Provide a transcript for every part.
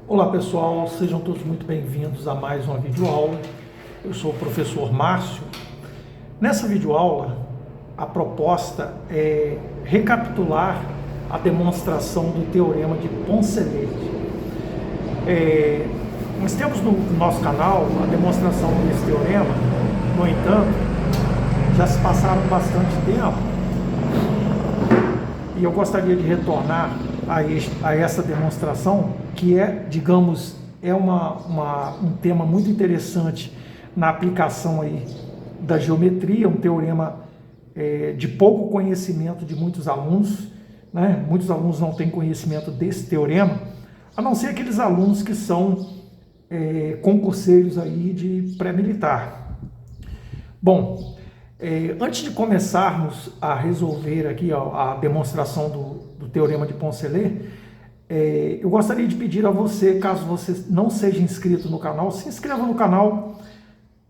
Olá pessoal, sejam todos muito bem-vindos a mais uma videoaula. Eu sou o professor Márcio. Nessa videoaula, a proposta é recapitular a demonstração do Teorema de Poncelet. Nós temos no nosso canal a demonstração desse teorema, no entanto, já se passaram bastante tempo e eu gostaria de retornar a essa demonstração, que é, digamos, um tema muito interessante na aplicação aí da geometria, um teorema de pouco conhecimento de muitos alunos, né? Muitos alunos não têm conhecimento desse teorema, a não ser aqueles alunos que são concurseiros aí de pré-militar. Bom, antes de começarmos a resolver aqui a demonstração do Teorema de Poncelet, eu gostaria de pedir a você, caso você não seja inscrito no canal, se inscreva no canal.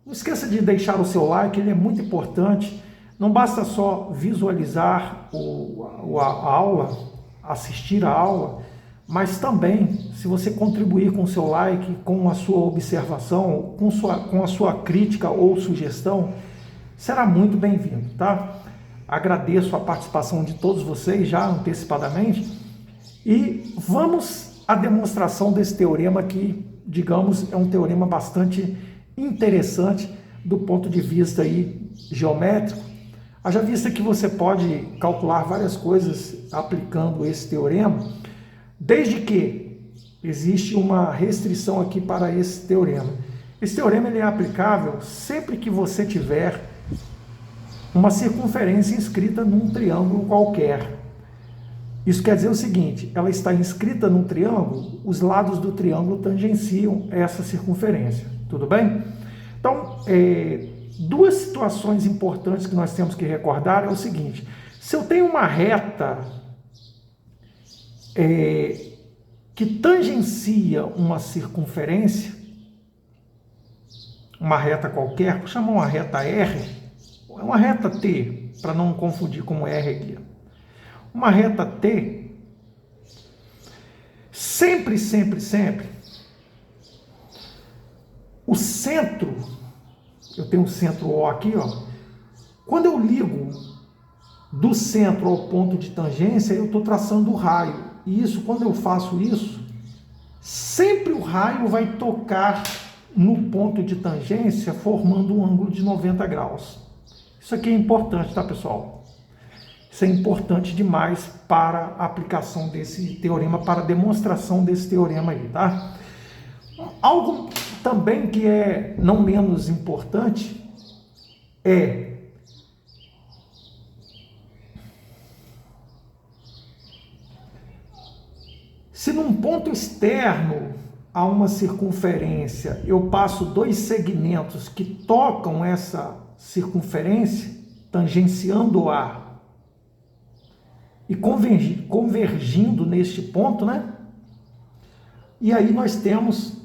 Não esqueça de deixar o seu like, ele é muito importante. Não basta só visualizar a aula, assistir a aula, mas também, se você contribuir com o seu like, com a sua observação, com a sua crítica ou sugestão, será muito bem-vindo, tá? Agradeço a participação de todos vocês já antecipadamente e vamos à demonstração desse teorema que, digamos, é um teorema bastante interessante do ponto de vista aí geométrico. Haja vista que você pode calcular várias coisas aplicando esse teorema, desde que existe uma restrição aqui para esse teorema. Esse teorema ele é aplicável sempre que você tiver uma circunferência inscrita num triângulo qualquer. Isso quer dizer o seguinte, ela está inscrita num triângulo, os lados do triângulo tangenciam essa circunferência, tudo bem? Então, duas situações importantes que nós temos que recordar é o seguinte, se eu tenho uma reta que tangencia uma circunferência, uma reta qualquer, vou chamar uma reta R, é uma reta T, para não confundir com R aqui. Uma reta T, sempre, o centro, eu tenho um centro O aqui, ó. Quando eu ligo do centro ao ponto de tangência, eu estou traçando o raio. E isso, quando eu faço isso, sempre o raio vai tocar no ponto de tangência, formando um ângulo de 90 graus. Isso aqui é importante, tá, pessoal? Isso é importante demais para a aplicação desse teorema, para a demonstração desse teorema aí, tá? Algo também que é não menos importante é se num ponto externo a uma circunferência eu passo dois segmentos que tocam essa circunferência, tangenciando-a e convergindo neste ponto, né? E aí nós temos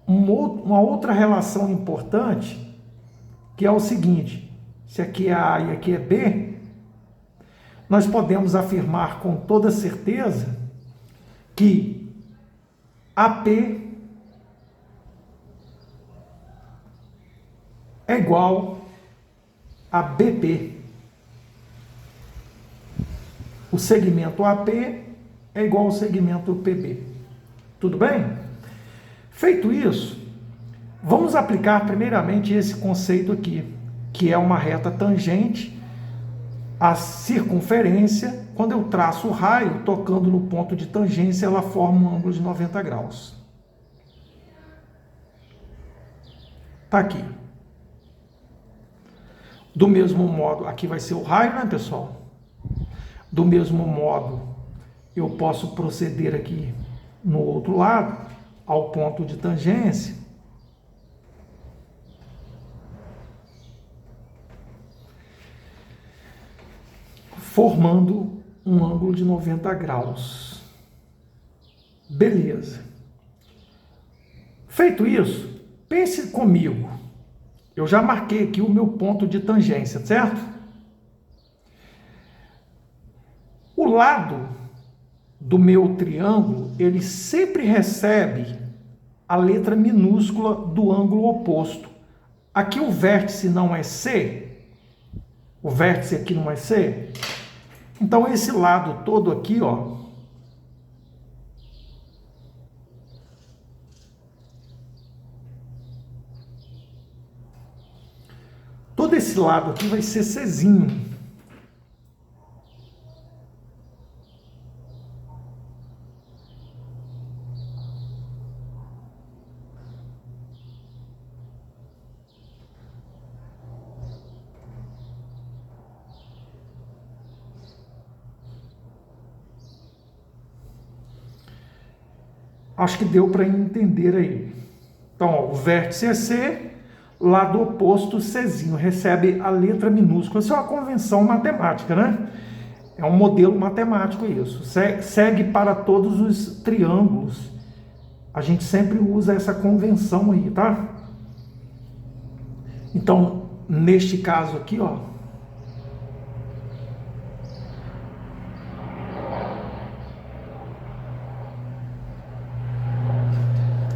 uma outra relação importante, que é o seguinte, se aqui é A e aqui é B, nós podemos afirmar com toda certeza que AP é igual a BP. O segmento AP é igual ao segmento PB. Tudo bem? Feito isso, vamos aplicar primeiramente esse conceito aqui, que é uma reta tangente à circunferência. Quando eu traço o raio, tocando no ponto de tangência, ela forma um ângulo de 90 graus. Está aqui. Do mesmo modo, aqui vai ser o raio, né, pessoal? Do mesmo modo, eu posso proceder aqui no outro lado, ao ponto de tangência. Formando um ângulo de 90 graus. Beleza. Feito isso, pense comigo. Eu já marquei aqui o meu ponto de tangência, certo? O lado do meu triângulo, ele sempre recebe a letra minúscula do ângulo oposto. Aqui o vértice não é C, o vértice aqui não é C, então esse lado todo aqui, ó, todo esse lado aqui vai ser Czinho. Acho que deu para entender aí. Então, ó, o vértice é C, lado oposto Czinho, recebe a letra minúscula. Isso é uma convenção matemática, né? É um modelo matemático isso. Segue para todos os triângulos. A gente sempre usa essa convenção aí, tá? Então, neste caso aqui, ó,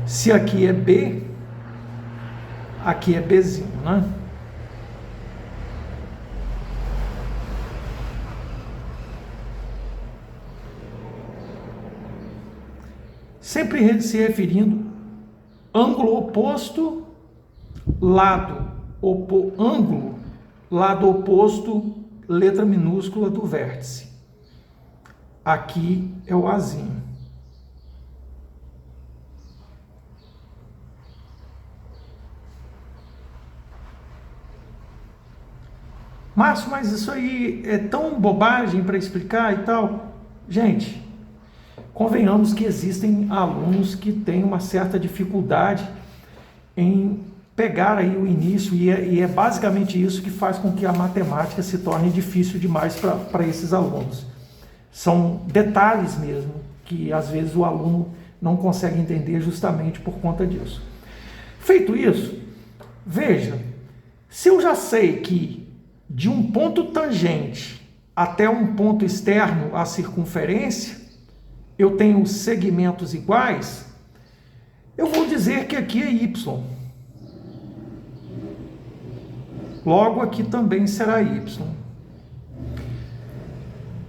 se aqui é B, aqui é Bzinho, né? Sempre se referindo ângulo oposto, ângulo, lado oposto, letra minúscula do vértice. Aqui é o Azinho. Márcio, mas isso aí é tão bobagem para explicar e tal. Gente, convenhamos que existem alunos que têm uma certa dificuldade em pegar aí o início e é basicamente isso que faz com que a matemática se torne difícil demais para esses alunos. São detalhes mesmo que às vezes o aluno não consegue entender justamente por conta disso. Feito isso, veja, se eu já sei que de um ponto tangente até um ponto externo à circunferência, eu tenho segmentos iguais, eu vou dizer que aqui é Y. Logo, aqui também será Y.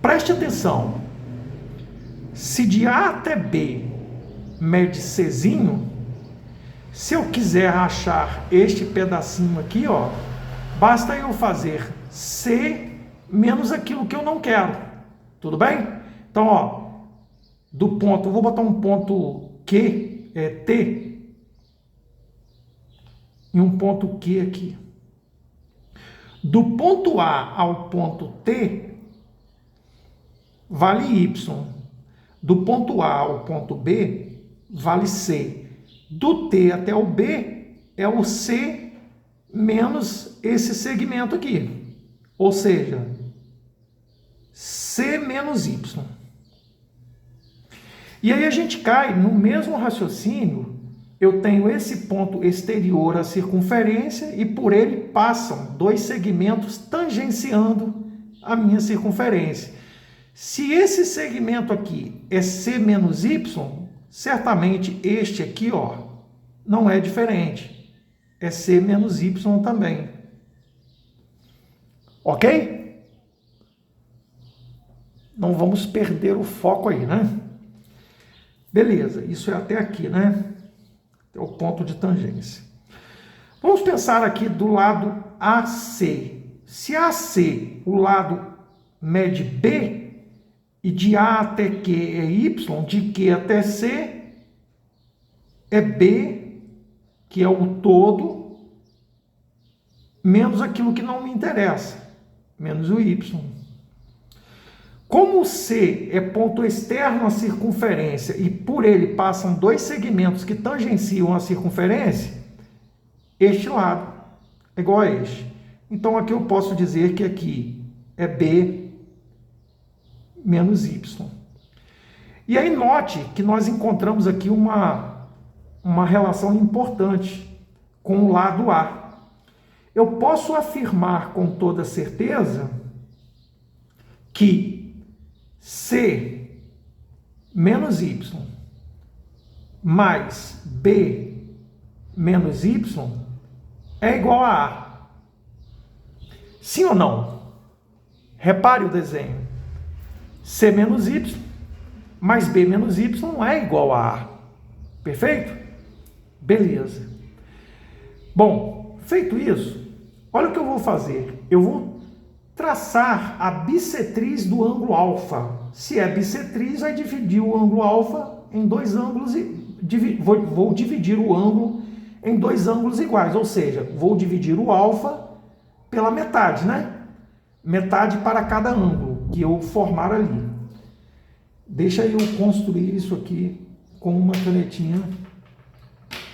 Preste atenção. Se de A até B mede Czinho, se eu quiser achar este pedacinho aqui, ó, basta eu fazer C menos aquilo que eu não quero. Tudo bem? Então, ó, do ponto, eu vou botar um ponto Q, T, e um ponto Q aqui. Do ponto A ao ponto T, vale Y. Do ponto A ao ponto B, vale C. Do T até o B, é o C menos esse segmento aqui. Ou seja, C menos Y. E aí a gente cai no mesmo raciocínio. Eu tenho esse ponto exterior à circunferência e por ele passam dois segmentos tangenciando a minha circunferência. Se esse segmento aqui é C menos Y, certamente este aqui, ó, não é diferente. É C menos Y também. Ok? Não vamos perder o foco aí, né? Beleza, isso é até aqui, né? É o ponto de tangência. Vamos pensar aqui do lado AC. Se AC, o lado mede B, e de A até Q é Y, de Q até C é B, que é o todo, menos aquilo que não me interessa, menos o Y. Como o C é ponto externo à circunferência e por ele passam dois segmentos que tangenciam a circunferência, este lado é igual a este. Então aqui eu posso dizer que aqui é B menos Y. E aí note que nós encontramos aqui uma relação importante com o lado A. Eu posso afirmar com toda certeza que C menos Y mais B menos Y é igual a A. Sim ou não? Repare o desenho. C menos Y mais B menos Y não é igual a A. Perfeito? Beleza. Bom, feito isso, olha o que eu vou fazer. Eu vou traçar a bissetriz do ângulo alfa. Se é bissetriz, vai dividir o ângulo alfa em dois ângulos e vou dividir o ângulo em dois ângulos iguais, ou seja, vou dividir o alfa pela metade, né? Metade para cada ângulo que eu formar ali. Deixa eu construir isso aqui com uma canetinha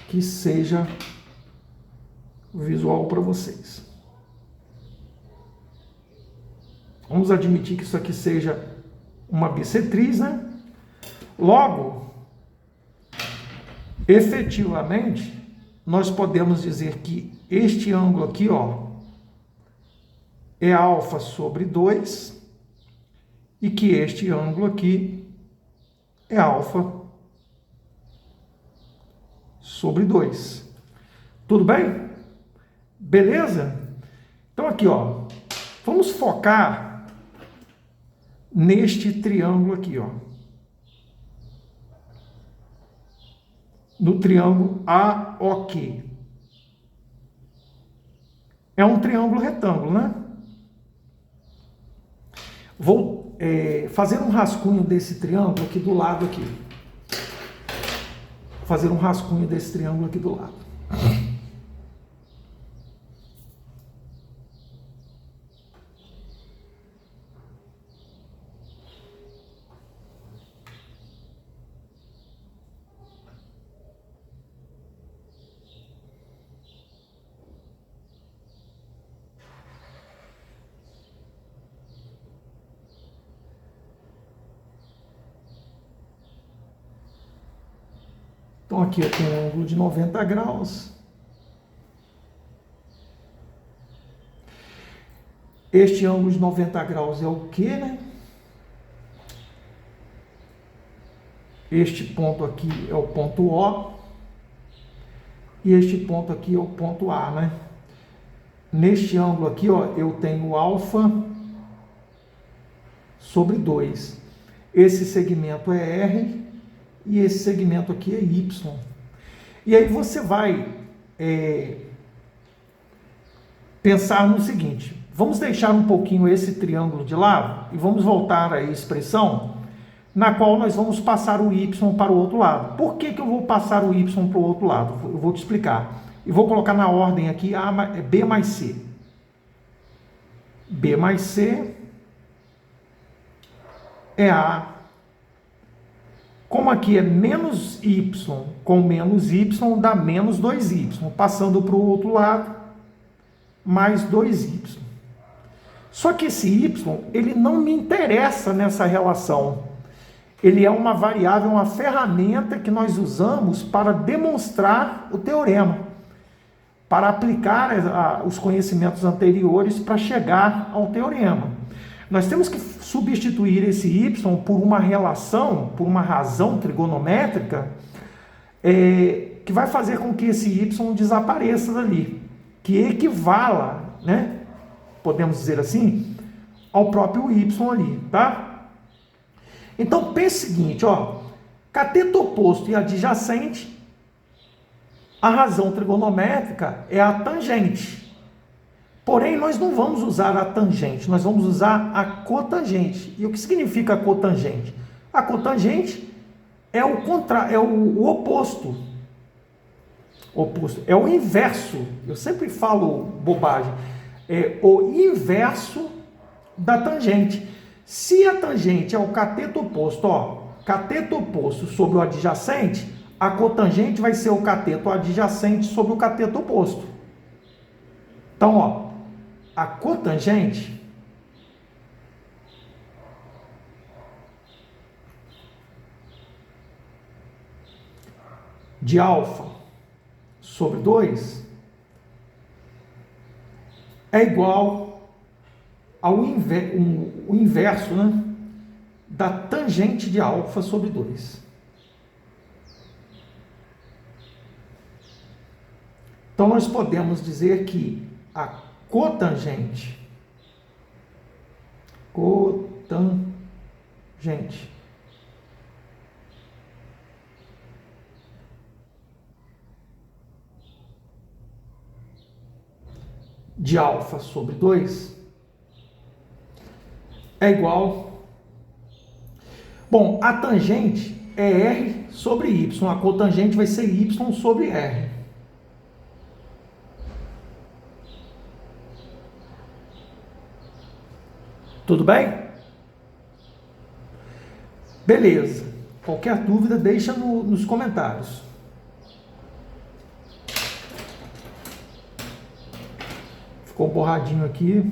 que seja visual para vocês. Vamos admitir que isso aqui seja uma bissetriz, né? Logo, efetivamente, nós podemos dizer que este ângulo aqui, ó, é alfa sobre 2 e que este ângulo aqui é alfa sobre 2. Tudo bem? Beleza? Então aqui, ó, vamos focar neste triângulo aqui, ó. No triângulo AOQ. É um triângulo retângulo, né? Vou fazer um rascunho desse triângulo aqui do lado aqui. Fazer um rascunho desse triângulo aqui do lado. Então aqui eu tenho um ângulo de 90 graus. Este ângulo de 90 graus é o quê, né? Este ponto aqui é o ponto O. E este ponto aqui é o ponto A, né? Neste ângulo aqui, ó, eu tenho alfa sobre 2. Esse segmento é R. E esse segmento aqui é Y. E aí você vai pensar no seguinte: vamos deixar um pouquinho esse triângulo de lado e vamos voltar à expressão na qual nós vamos passar o Y para o outro lado. Por que que eu vou passar o Y para o outro lado? Eu vou te explicar. E vou colocar na ordem aqui B mais C. B mais C é A. Como aqui é menos y com menos y, dá menos 2y. Passando para o outro lado, mais 2y. Só que esse y, ele não me interessa nessa relação. Ele é uma variável, uma ferramenta que nós usamos para demonstrar o teorema. Para aplicar os conhecimentos anteriores para chegar ao teorema. Nós temos que substituir esse y por uma relação, por uma razão trigonométrica, que vai fazer com que esse y desapareça dali, que equivala, né, podemos dizer assim, ao próprio y ali, tá? Então pense o seguinte, ó, cateto oposto e adjacente, a razão trigonométrica é a tangente. Porém, nós não vamos usar a tangente, nós vamos usar a cotangente. E o que significa a cotangente? A cotangente é o oposto. É o inverso. Eu sempre falo bobagem. É o inverso da tangente. Se a tangente é o cateto oposto, ó, cateto oposto sobre o adjacente, a cotangente vai ser o cateto adjacente sobre o cateto oposto. Então, ó, a cotangente de alfa sobre 2 é igual ao o inverso, né, da tangente de alfa sobre 2. Então, nós podemos dizer que a cotangente de alfa sobre 2 é igual... Bom, a tangente é R sobre Y, a cotangente vai ser Y sobre R. Tudo bem? Beleza. Qualquer dúvida, deixa nos comentários. Ficou borradinho aqui.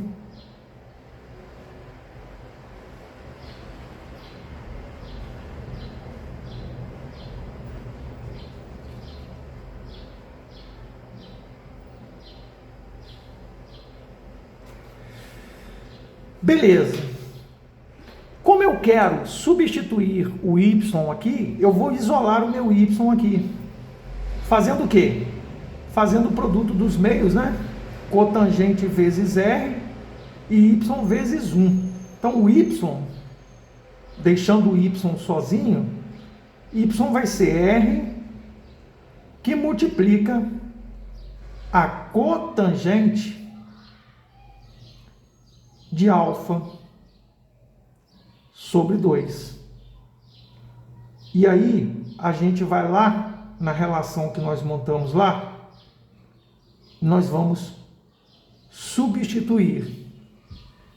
Beleza. Como eu quero substituir o y aqui, eu vou isolar o meu y aqui. Fazendo o quê? Fazendo o produto dos meios, né? Cotangente vezes R e y vezes 1. Então, o y, deixando o y sozinho, y vai ser R que multiplica a cotangente de alfa sobre 2. E aí, a gente vai lá na relação que nós montamos lá, nós vamos substituir.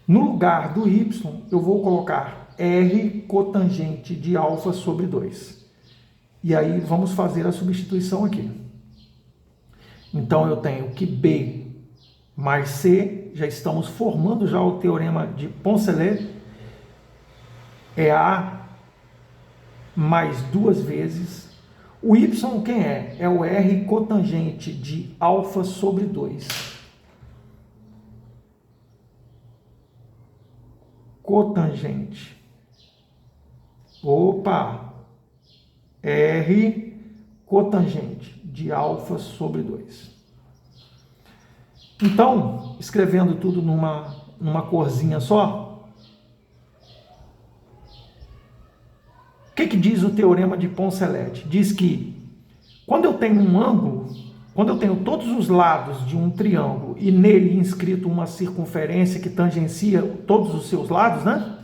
No lugar do y, eu vou colocar R cotangente de alfa sobre 2. E aí, vamos fazer a substituição aqui. Então, eu tenho que B mais C, já estamos formando já o teorema de Poncelet, é A mais 2 vezes. O Y quem é? É o R cotangente de alfa sobre 2. Cotangente. Opa! R cotangente de alfa sobre 2. Então, escrevendo tudo numa corzinha só, o que diz o teorema de Poncelet? Diz que quando eu tenho um ângulo, quando eu tenho todos os lados de um triângulo e nele inscrito uma circunferência que tangencia todos os seus lados, né?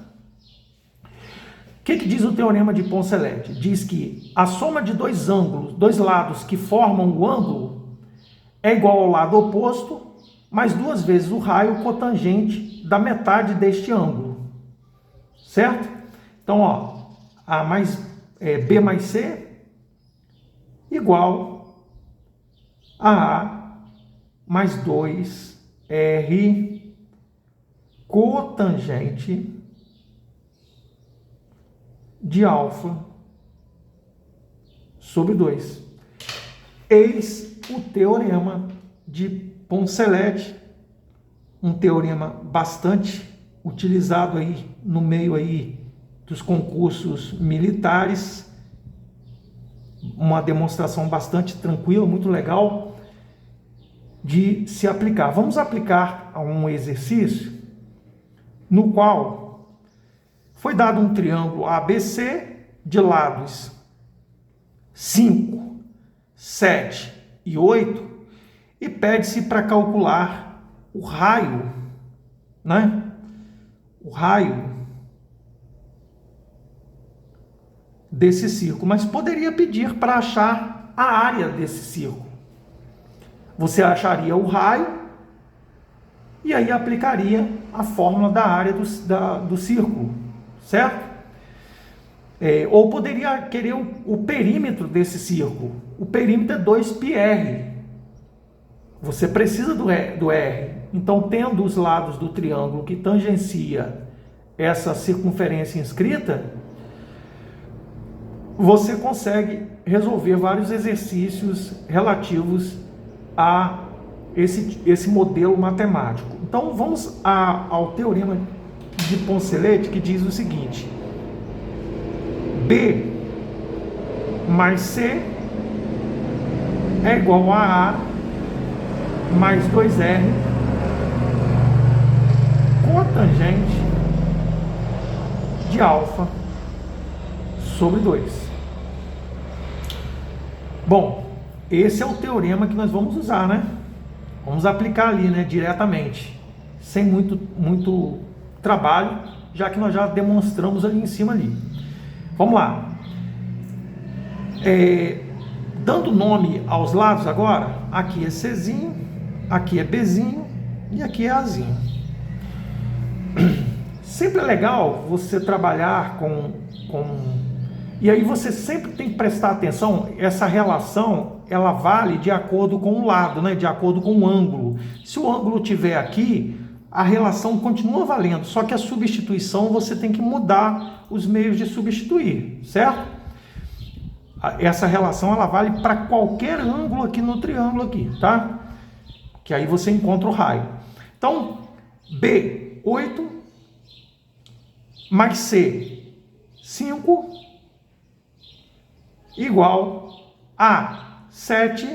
O que diz o teorema de Poncelet? Diz que a soma de dois ângulos, dois lados que formam o ângulo é igual ao lado oposto, mais 2 vezes o raio cotangente da metade deste ângulo. Certo? Então, ó, B mais C igual a A mais 2R cotangente de alfa sobre 2. Eis o teorema de Poncelet, um teorema bastante utilizado aí no meio aí dos concursos militares, uma demonstração bastante tranquila, muito legal de se aplicar. Vamos aplicar a um exercício no qual foi dado um triângulo ABC de lados 5, 7 e 8 e pede-se para calcular o raio, né? O raio desse círculo, mas poderia pedir para achar a área desse círculo. Você acharia o raio e aí aplicaria a fórmula da área do círculo, certo? Ou poderia querer o perímetro desse círculo. O perímetro é 2πr. Você precisa do R. Então, tendo os lados do triângulo que tangencia essa circunferência inscrita, você consegue resolver vários exercícios relativos a esse modelo matemático. Então, vamos ao teorema de Poncelet, que diz o seguinte: B mais C é igual a A mais 2R cotangente de alfa sobre 2. Bom, esse é o teorema que nós vamos usar, né? Vamos aplicar ali, né, diretamente, sem muito trabalho, já que nós já demonstramos ali em cima ali. Vamos lá. Dando nome aos lados agora, aqui é Czinho, aqui é Bzinho e aqui é Azinho. Sempre é legal você trabalhar e aí você sempre tem que prestar atenção, essa relação, ela vale de acordo com o lado, né? De acordo com o ângulo. Se o ângulo estiver aqui, a relação continua valendo, só que a substituição você tem que mudar os meios de substituir, certo? Essa relação, ela vale para qualquer ângulo aqui no triângulo aqui, tá? Que aí você encontra o raio. Então, B, 8, mais C, 5, igual a 7,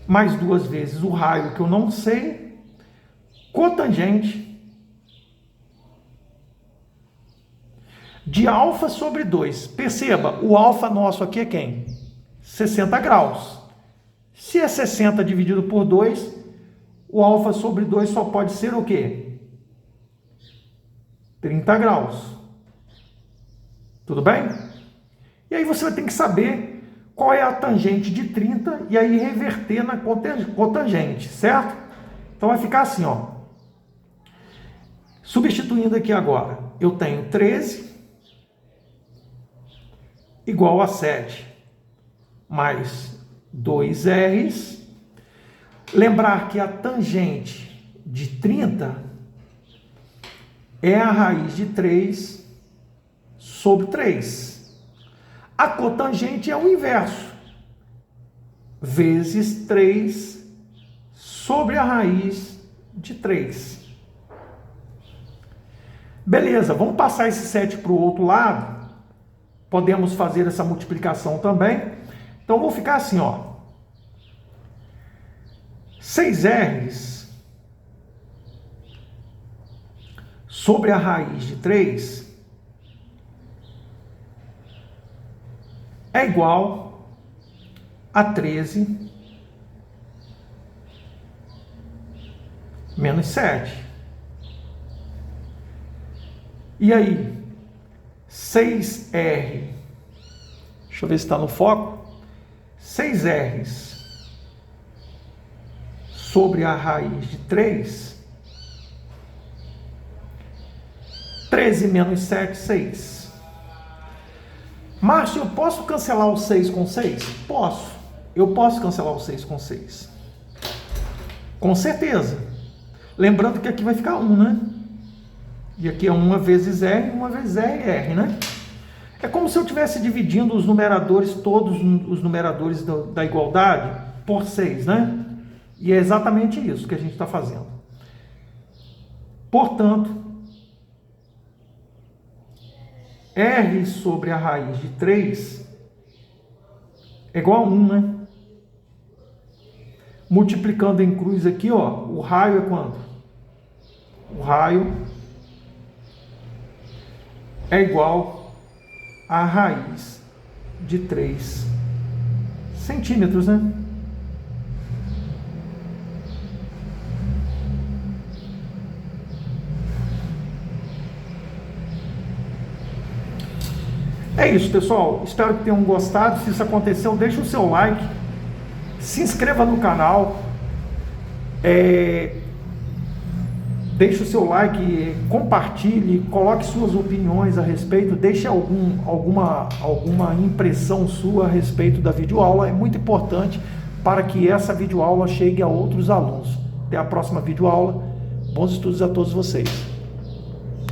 mais 2 vezes o raio que eu não sei, cotangente de alfa sobre 2. Perceba, o alfa nosso aqui é quem? 60 graus. Se é 60 dividido por 2, o alfa sobre 2 só pode ser o quê? 30 graus. Tudo bem? E aí você vai ter que saber qual é a tangente de 30 e aí reverter na cotangente, certo? Então vai ficar assim, ó. Substituindo aqui agora, eu tenho 13 igual a 7 mais 2Rs. Lembrar que a tangente de 30 é a raiz de 3 sobre 3. A cotangente é o inverso, vezes 3 sobre a raiz de 3. Beleza, vamos passar esse 7 para o outro lado. Podemos fazer essa multiplicação também. Então, vou ficar assim, ó. 6Rs sobre a raiz de 3 é igual a 13 menos 7. E aí, 6R, deixa eu ver se está no foco, 6Rs sobre a raiz de 3, 13 menos 7, 6. Márcio, eu posso cancelar o 6 com 6? Posso. Eu posso cancelar o 6 com 6. Com certeza. Lembrando que aqui vai ficar 1, né? E aqui é 1 vezes R, 1 vezes R, R, né? É como se eu estivesse dividindo os numeradores, todos os numeradores da igualdade, por 6, né? E é exatamente isso que a gente está fazendo. Portanto, R sobre a raiz de 3 é igual a 1, né? Multiplicando em cruz aqui, ó, o raio é quanto? O raio é igual a raiz de 3 centímetros, né? É isso, pessoal. Espero que tenham gostado. Se isso aconteceu, deixe o seu like, se inscreva no canal, deixe o seu like, compartilhe, coloque suas opiniões a respeito, deixe alguma impressão sua a respeito da videoaula. É muito importante para que essa videoaula chegue a outros alunos. Até a próxima videoaula. Bons estudos a todos vocês.